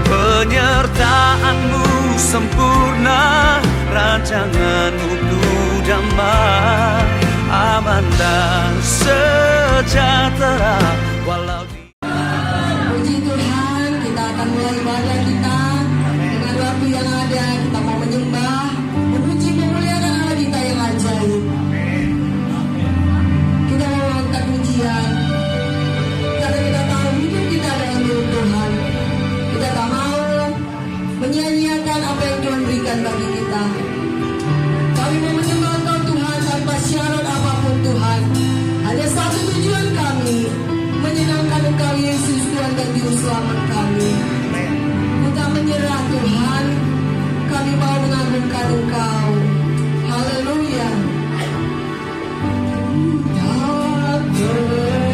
Penyertaanmu sempurna, rancanganmu tuh damai, aman dan sejahtera walau di... Puji Tuhan, kita akan mulai ibadah kita dengan waktu yang ada. Kita mau menyembah, memuji, memuliakan Allah kita yang ajaib. Kita mau mengangkat pujian karena kita tahu hidup kita adalah milik Tuhan. Kita tak mau menyia-nyiakan apa yang Tuhan berikan bagi kita. Kami mau menyembah Engkau Tuhan tanpa syarat apapun Tuhan. Hanya satu tujuan kami, menyenangkan Engkau Yesus Tuhan dan Juru Selamat kami. Kita menyerah Tuhan, kami mau mengagungkan Engkau. Haleluya. Tak bergerak.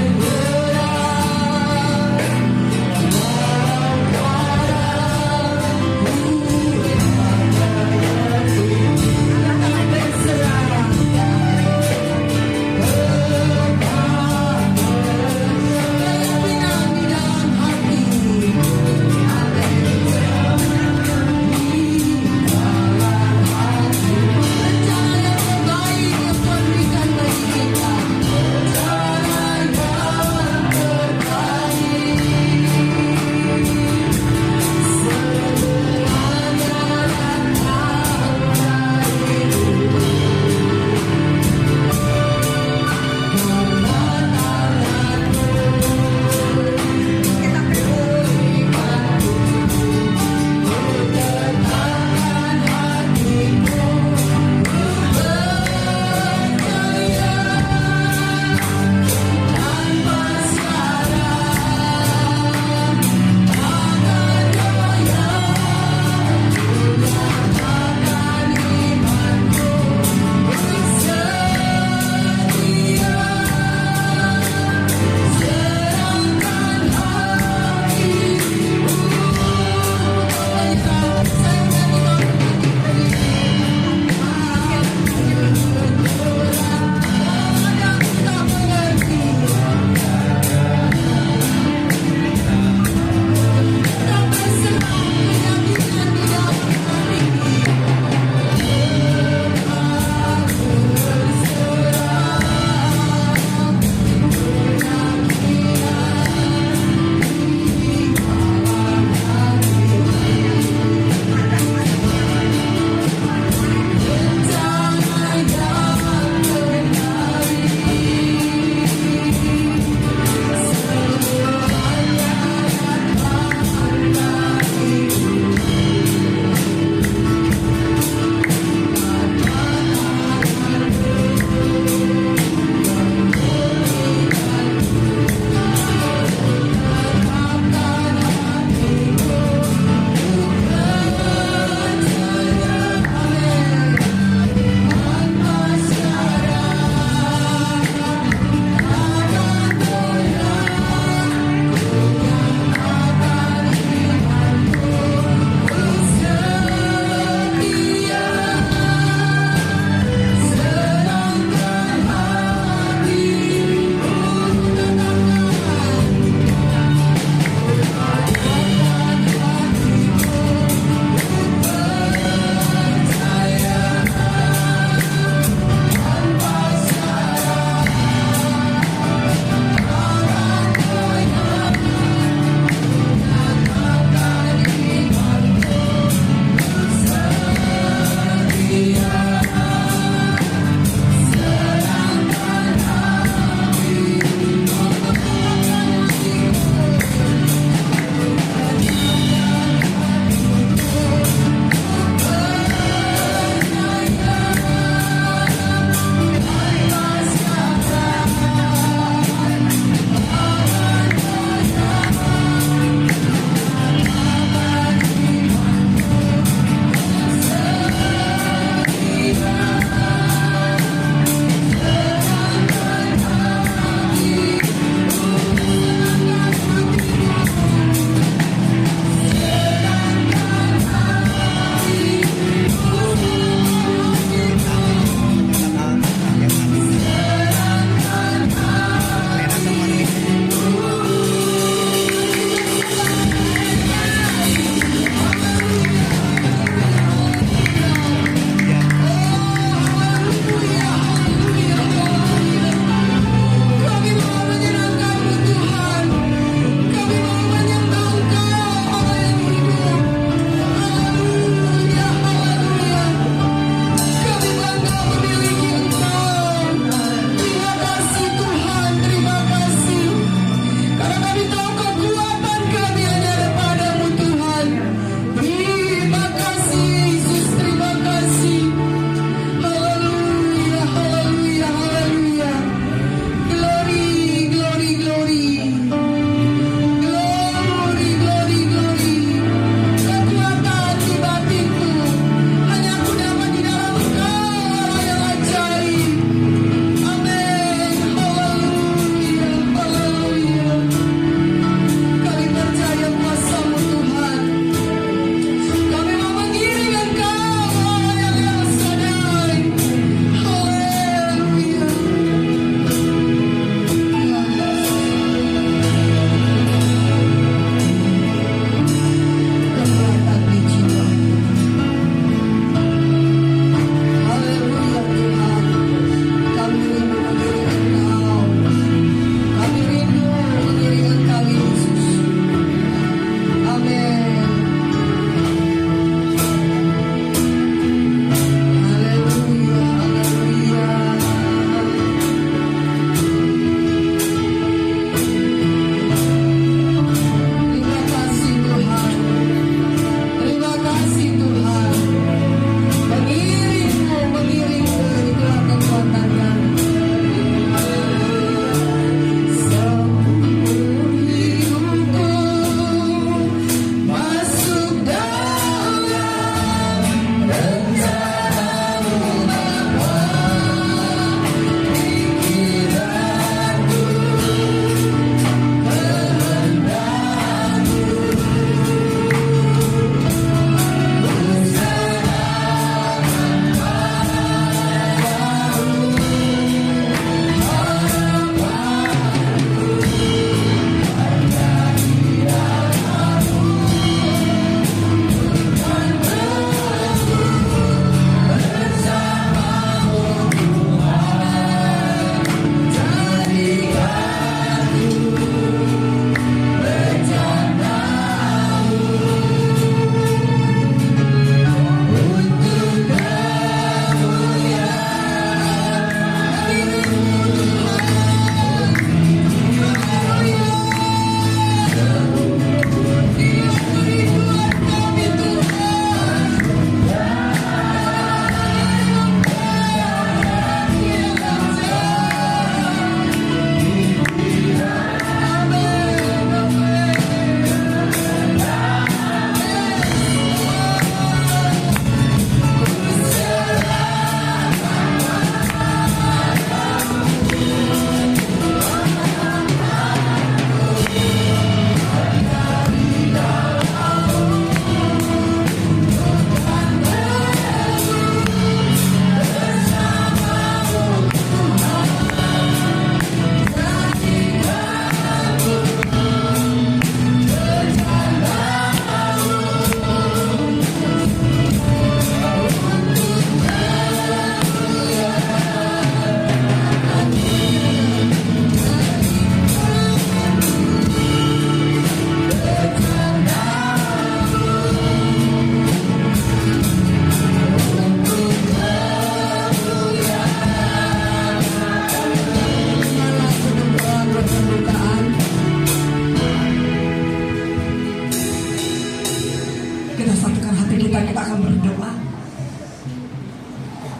Kita satukan hati kita akan berdoa.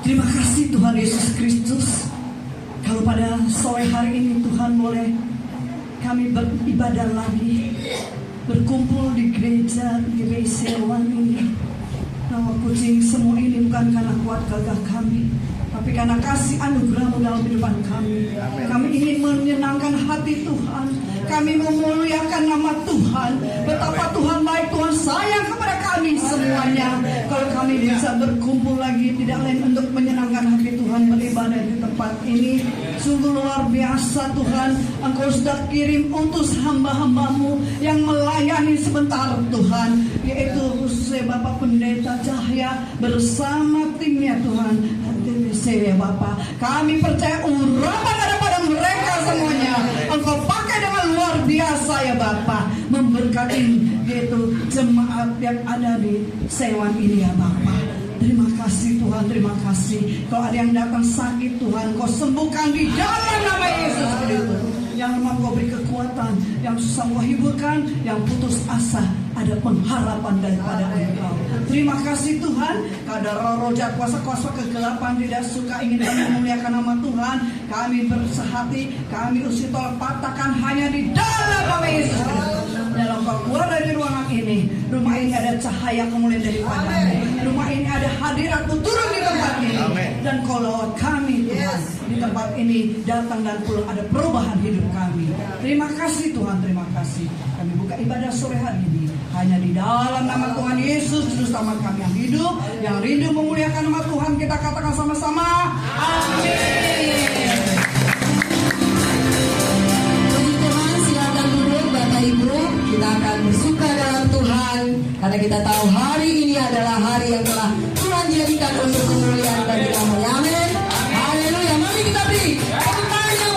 Terima kasih Tuhan Yesus Kristus. Kalau pada sore hari ini Tuhan boleh kami beribadah lagi, berkumpul di gereja Sewan ini. Nama kucing semua ini bukan karena kuat gagah kami, tapi karena kasih anugerah-Mu dalam kehidupan kami. Kami ingin menyenangkan hati Tuhan. Kami memuliakan nama Tuhan. Betapa Tuhan baik, Tuhan sayang kepada kami semuanya. Kalau kami bisa berkumpul lagi, tidak lain untuk menyenangkan hati Tuhan, beribadah di tempat ini. Sungguh luar biasa Tuhan. Engkau sudah kirim utus hamba-hamba-Mu yang melayani sebentar Tuhan, yaitu khususnya Bapak Pendeta Cahya bersama timnya Tuhan. Ya Bapak, kami percaya urapan ada pada mereka semuanya. Engkau pakai dengan luar biasa ya Bapak, memberkati yaitu jemaat yang ada di Sewan ini ya Bapak. Terima kasih Tuhan, terima kasih. Kalau ada yang datang sakit Tuhan, Kau sembuhkan di dalam nama Yesus Kristus. Yang lemah Kau beri kekuatan, yang susah Kau hiburkan, yang putus asa ada pengharapan daripada Engkau. Terima kasih Tuhan. Kada roh jahat kuasa-kuasa kegelapan tidak suka ingin memuliakan nama Tuhan, kami bersehati, kami usir tolak patahkan hanya di dalam nama Yesus Kristus. Dalam Kau keluar dari ruangan ini, rumah ini ada cahaya kemuliaan daripada-Mu. Rumah ini ada hadirat-Mu turun di tempat ini. Dan Kau lawat kami Tuhan di tempat ini, datang dan pulang ada perubahan hidup kami. Terima kasih Tuhan, terima kasih. Kami buka ibadah sore hari ini hanya di dalam nama Tuhan Yesus Kristus, nama kami yang hidup, yang rindu memuliakan nama Tuhan. Kita katakan sama-sama, amin. Puji Tuhan, silakan duduk Bapak Ibu. Kita akan bersuka dalam Tuhan, karena kita tahu hari ini adalah hari yang telah Tuhan jadikan untuk kemuliaan bagi nama-Nya. Amin. Haleluya. Mari kita beri tepuk tangan yang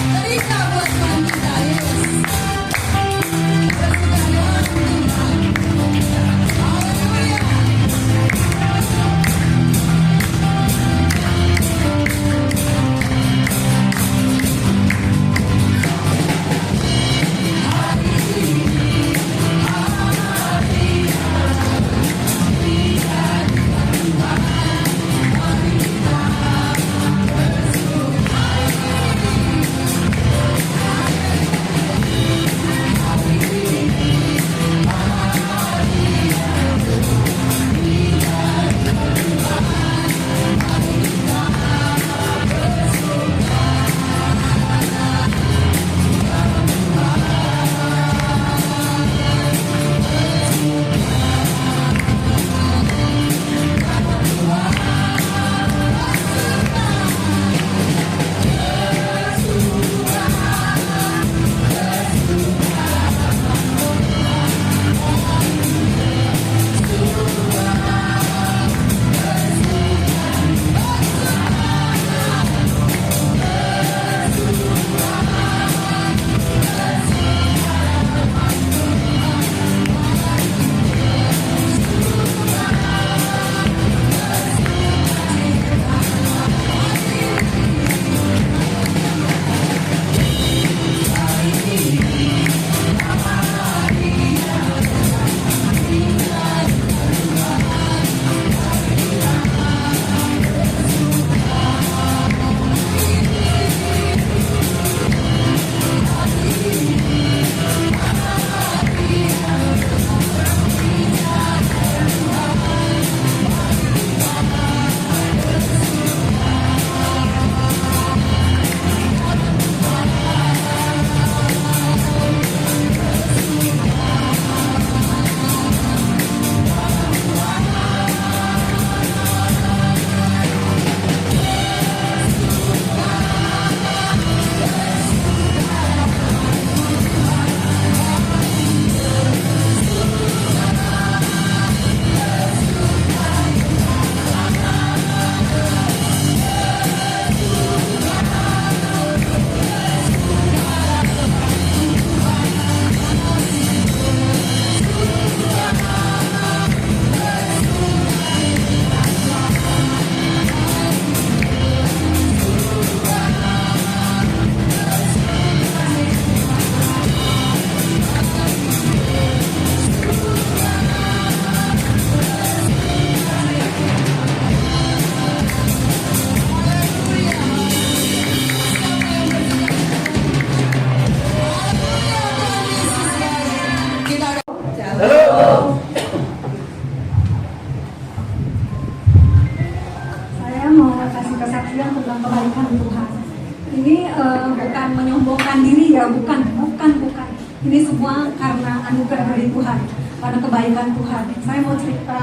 terikat buat Tuhan kita. Yes. Bersuka dalam Tuhan. Haleluya. Hari anugerah dari Tuhan, karena kebaikan Tuhan. Saya mau cerita,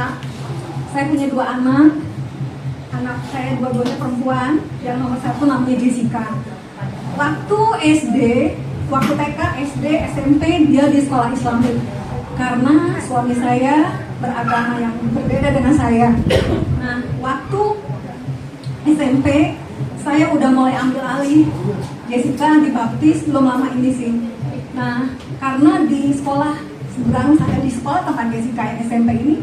saya punya 2 anak. Anak saya dua-duanya perempuan, yang nomor 1 namanya Jessica. Waktu SD, waktu TK, SD, SMP, dia di sekolah Islamik. Karena suami saya beragama yang berbeda dengan saya. Nah, waktu SMP, saya udah mulai ambil alih. Jessica dibaptis belum lama ini sih. Nah, karena di sekolah seberang saya, di sekolah tempat Jessica yang SMP ini,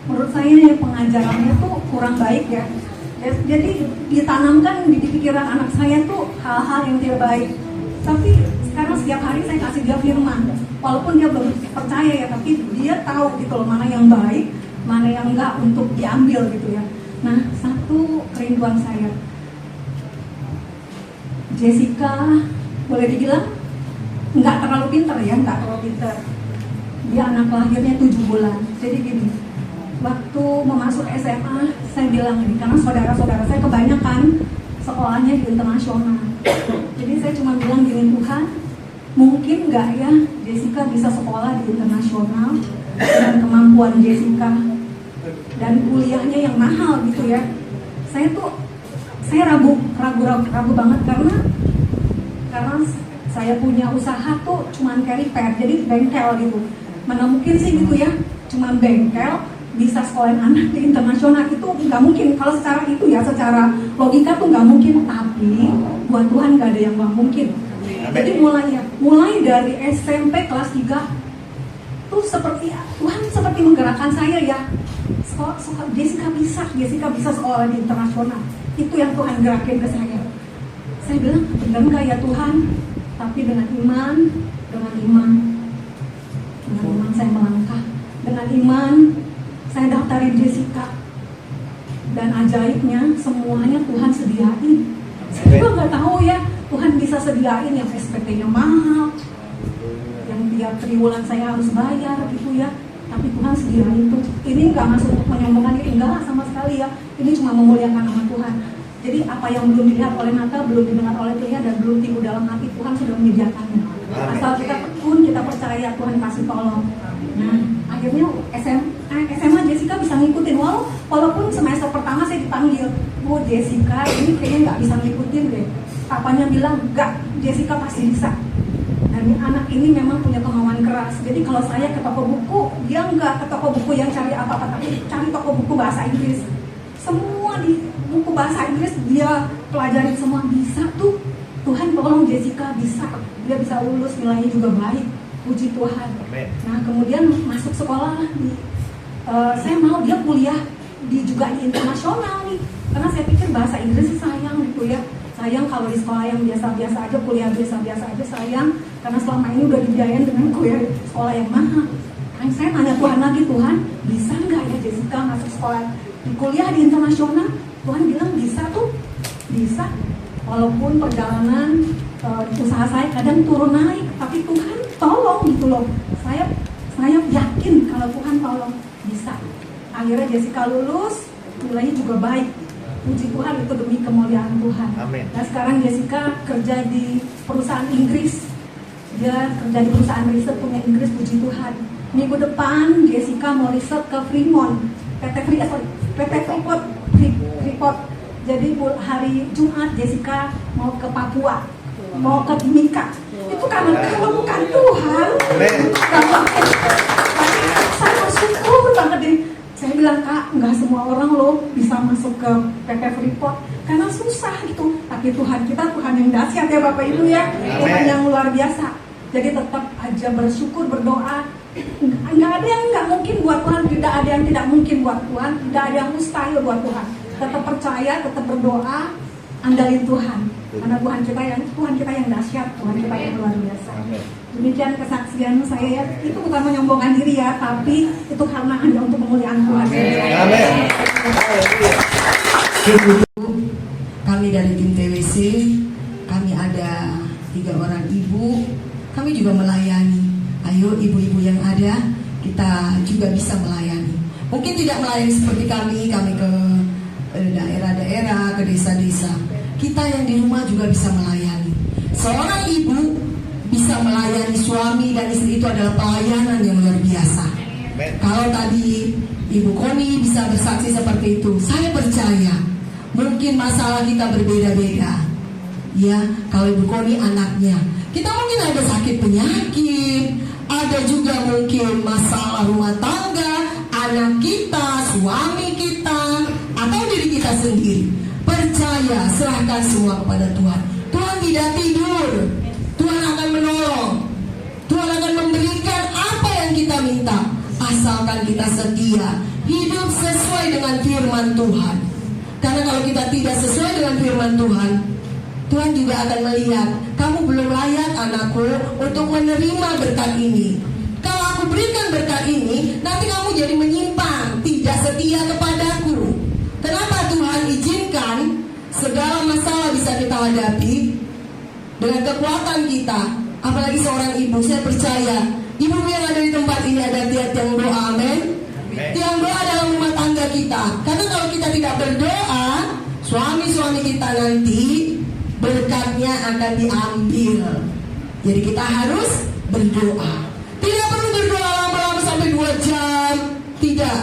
menurut saya pengajarannya tuh kurang baik ya. Jadi ditanamkan di pikiran anak saya tuh hal-hal yang tidak baik. Tapi sekarang setiap hari saya kasih dia firman, walaupun dia belum percaya ya, tapi dia tahu gitu loh mana yang baik, mana yang enggak untuk diambil gitu ya. Nah, satu kerinduan saya, Jessica boleh dibilang nggak terlalu pintar ya, nggak terlalu pintar. Dia anak lahirnya 7 bulan. Jadi gini, waktu mau masuk SMA, saya bilang ini, karena saudara-saudara saya kebanyakan sekolahnya di internasional. Jadi saya cuma bilang gini, Tuhan, mungkin nggak ya Jessica bisa sekolah di internasional dengan kemampuan Jessica dan kuliahnya yang mahal gitu ya. Saya ragu banget karena saya punya usaha tuh cuman carry pad, jadi bengkel gitu. Mana mungkin sih gitu ya, cuman bengkel bisa sekolahin anak di internasional, itu nggak mungkin. Kalau secara itu ya, secara logika tuh nggak mungkin. Tapi buat Tuhan nggak ada yang nggak mungkin. Jadi mulai dari SMP kelas 3 tuh seperti Tuhan seperti menggerakkan saya ya. Jessica bisa sekolah di internasional. Itu yang Tuhan gerakin ke saya. Saya bilang, benar nggak ya Tuhan? Tapi dengan iman saya melangkah. Dengan iman saya daftarin Jessica. Dan ajaibnya semuanya Tuhan sediain. Saya juga nggak tahu ya, Tuhan bisa sediain yang SPP-nya mahal, yang tiap triwulan saya harus bayar gitu ya. Tapi Tuhan sediain itu. Ini nggak masuk untuk menyombongkan diri, enggak sama sekali ya. Ini cuma memuliakan nama Tuhan. Jadi apa yang belum dilihat oleh mata, belum didengar oleh telinga, dan belum timbul dalam hati, Tuhan sudah menyediakannya. Asal kita tekun, kita percaya, Tuhan kasih tolong. Nah, akhirnya SMA Jessica bisa ngikutin. Walaupun semester pertama saya dipanggil, Bu Jessica ini kayaknya nggak bisa ngikutin deh. Papanya bilang, enggak, Jessica pasti bisa. Dan anak ini memang punya kemauan keras. Jadi kalau saya ke toko buku, dia nggak ke toko buku yang cari apa-apa, tapi cari toko buku bahasa Inggris. Semua di buku bahasa Inggris dia pelajarin semua. Bisa tuh, Tuhan tolong Jessica bisa. Dia bisa lulus, nilainya juga baik. Puji Tuhan. Nah, kemudian masuk sekolah saya mau dia kuliah juga di internasional nih. Karena saya pikir bahasa Inggris sayang gitu ya. Sayang kalau di sekolah yang biasa-biasa aja, kuliah biasa-biasa aja sayang. Karena selama ini udah dibiayain dengan kuliah sekolah yang mahal. Kan saya nanya Tuhan lagi, Tuhan bisa nggak ya Jessica masuk sekolah di kuliah di internasional? Tuhan bilang bisa tuh, bisa. Walaupun perjalanan usaha saya kadang turun naik, tapi Tuhan tolong gitu loh. Saya yakin kalau Tuhan tolong bisa. Akhirnya Jessica lulus, nilainya juga baik. Puji Tuhan, itu demi kemuliaan Tuhan. Amin. Nah sekarang Jessica kerja di perusahaan Inggris. Dia kerja di perusahaan riset punya Inggris, puji Tuhan. Minggu depan Jessica mau riset ke Fremont, PT Freeport. Jadi hari Jumat Jessica mau ke Papua, mau ke Timika. Itu karena kalau bukan Tuhan. Saya bersyukur banget deh. Saya bilang, Kak, nggak semua orang loh bisa masuk ke PT Freeport karena susah gitu. Tapi Tuhan kita Tuhan yang dahsyat ya Bapak Ibu ya. Tuhan yang luar biasa. Jadi tetap aja bersyukur, berdoa. Nggak ada yang nggak mungkin buat Tuhan, tidak ada yang tidak mungkin buat Tuhan, tidak ada yang mustahil buat Tuhan. Tetap percaya, tetap berdoa, andalin Tuhan. Karena Tuhan kita yang dahsyat, Tuhan kita yang luar biasa. Demikian kesaksian saya ya. Itu bukan menyombongkan diri ya, tapi itu karena hanya untuk kemuliaan Tuhan. Amin. Kami dari tim TWC, kami ada 3 orang ibu. Kami juga melayani. Ayo ibu-ibu yang ada, kita juga bisa melayani. Mungkin tidak melayani seperti kami ke daerah-daerah, ke desa-desa. Kita yang di rumah juga bisa melayani. Seorang ibu bisa melayani suami dan istri itu adalah pelayanan yang luar biasa. Kalau tadi Ibu Koni bisa bersaksi seperti itu, saya percaya mungkin masalah kita berbeda-beda. Ya, kalau Ibu Koni anaknya, kita mungkin ada sakit penyakit, ada juga mungkin masalah rumah tangga, anak kita, suami kita, atau diri kita sendiri. Percaya, serahkan semua kepada Tuhan. Tuhan tidak tidur. Tuhan akan menolong. Tuhan akan memberikan apa yang kita minta, asalkan kita setia, hidup sesuai dengan firman Tuhan. Karena kalau kita tidak sesuai dengan firman Tuhan, Tuhan juga akan melihat, kamu belum layak anakku untuk menerima berkat ini. Kalau aku berikan berkat ini, nanti kamu jadi menyimpang, tidak setia kepadaku. Kenapa Tuhan izinkan segala masalah bisa kita hadapi dengan kekuatan kita? Apalagi seorang ibu, saya percaya ibu yang ada di tempat ini ada tiang doa, amin. Tiang doa dalam rumah tangga kita. Karena kalau kita tidak berdoa, suami-suami kita nanti berkatnya akan diambil. Jadi kita harus berdoa. Tidak perlu berdoa lama-lama sampai 2 jam. Tidak.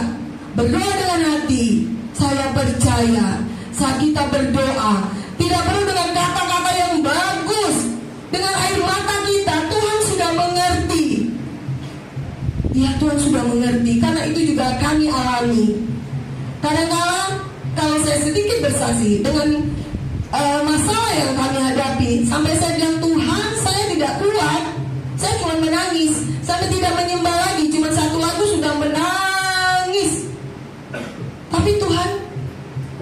Berdoa dengan hati. Saya percaya saat kita berdoa, tidak perlu dengan kata-kata yang bagus, dengan air mata kita, Tuhan sudah mengerti. Ya, Tuhan sudah mengerti. Karena itu juga kami alami. Kadang-kadang kalau saya sedikit bersaksi dengan masalah yang kami hadapi, sampai saya bilang, Tuhan, saya tidak kuat, saya cuma menangis, sampai tidak menyembah lagi, cuma satu lagu sudah menangis. Tapi Tuhan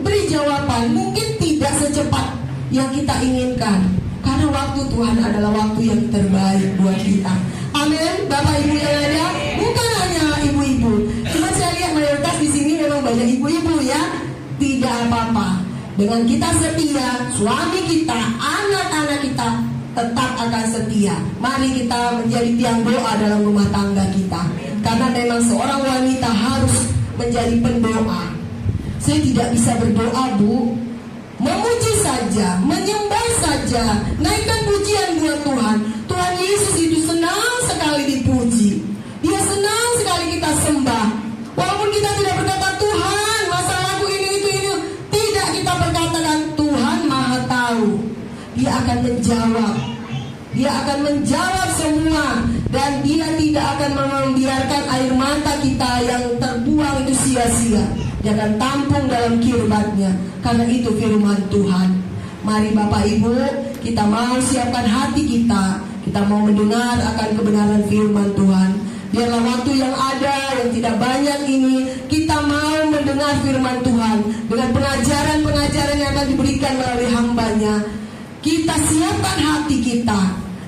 beri jawaban, mungkin tidak secepat yang kita inginkan, karena waktu Tuhan adalah waktu yang terbaik buat kita. Amin. Bapak Ibu yang ada, bukan hanya ibu-ibu, cuma saya lihat mayoritas di sini memang banyak ibu-ibu ya. Tidak apa-apa. Dengan kita setia, suami kita, anak-anak kita tetap akan setia. Mari kita menjadi tiang doa dalam rumah tangga kita. Karena memang seorang wanita harus menjadi pendoa. Saya tidak bisa berdoa, Bu. Memuji saja, menyembah saja, naikkan pujian buat Tuhan. Tuhan Yesus itu senang sekali dipuji. Dia senang sekali kita sembah. Walaupun kita tidak berkata, Tuhan, masalahku ini, tidak, kita berkatakan, Tuhan Maha Tahu. Dia akan menjawab. Dia akan menjawab semua. Dan dia tidak akan membiarkan air mata kita yang terbuang itu sia-sia. Dia akan tampung dalam kirbatnya. Karena itu firman Tuhan. Mari Bapak Ibu, kita mau siapkan hati kita. Kita mau mendengar akan kebenaran firman Tuhan. Biarlah waktu yang ada, yang tidak banyak ini, kita mau mendengar firman Tuhan. Dengan pengajaran-pengajaran yang akan diberikan melalui hamba-Nya, kita siapkan hati kita.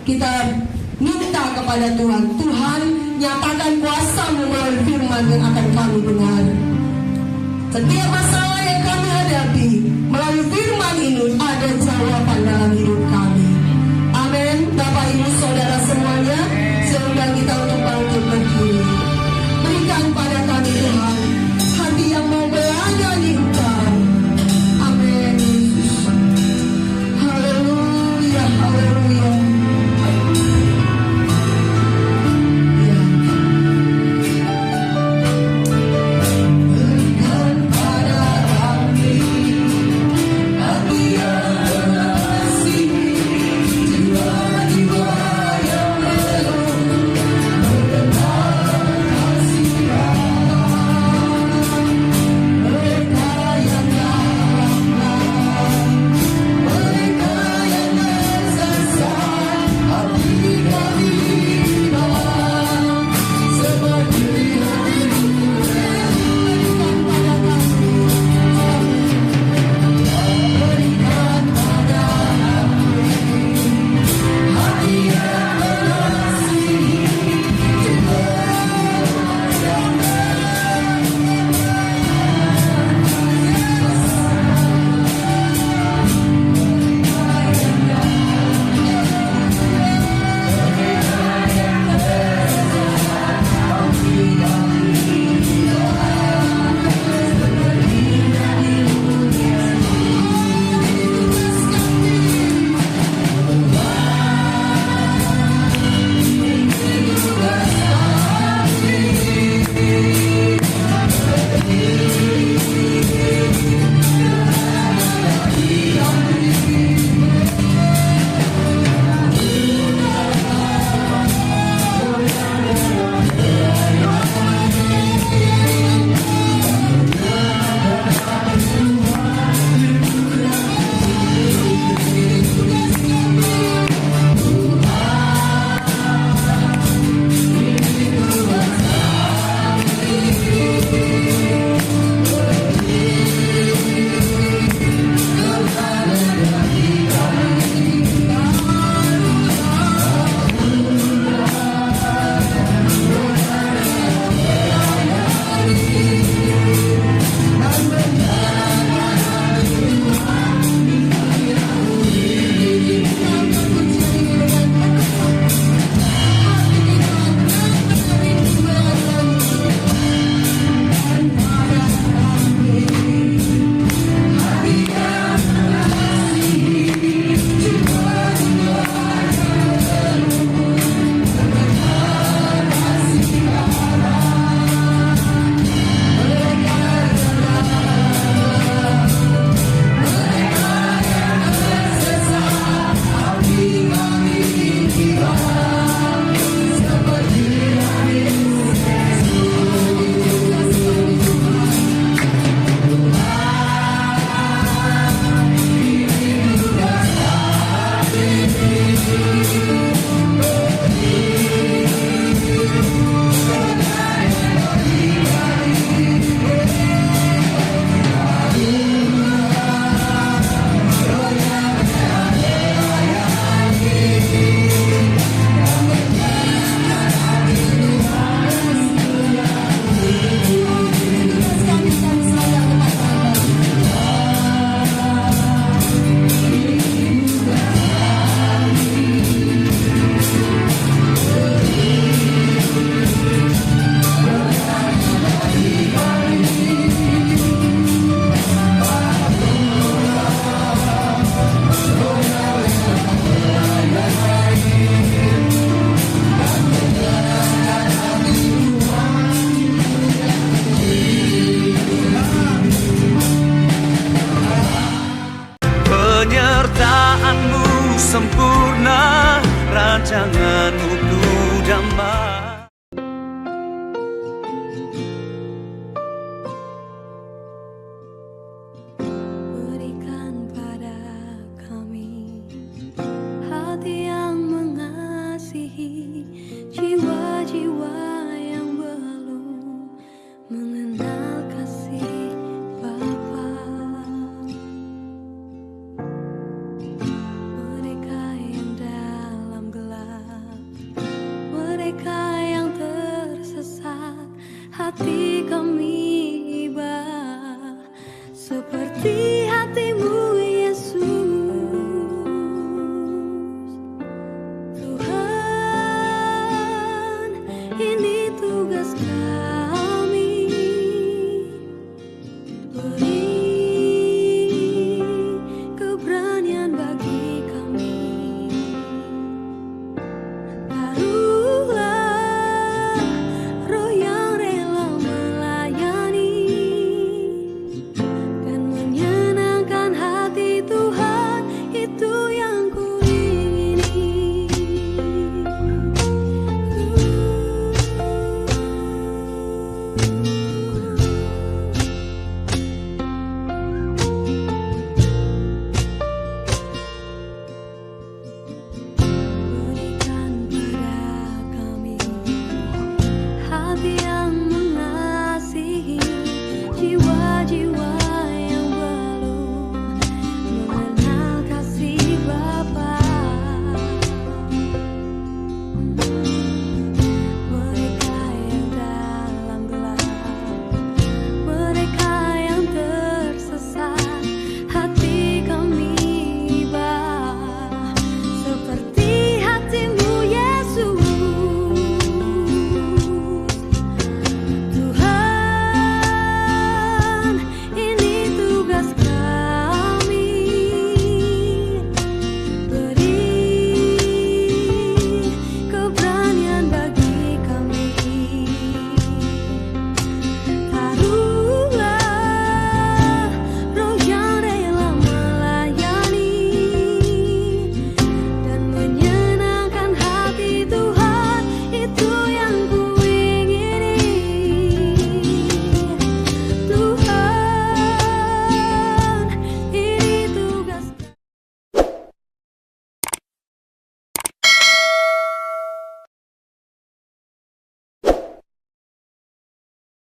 Kita minta kepada Tuhan, Tuhan nyatakan kuasa-Mu melalui firman yang akan kami dengar. Setiap masalah yang kami hadapi, melalui firman ini ada jawaban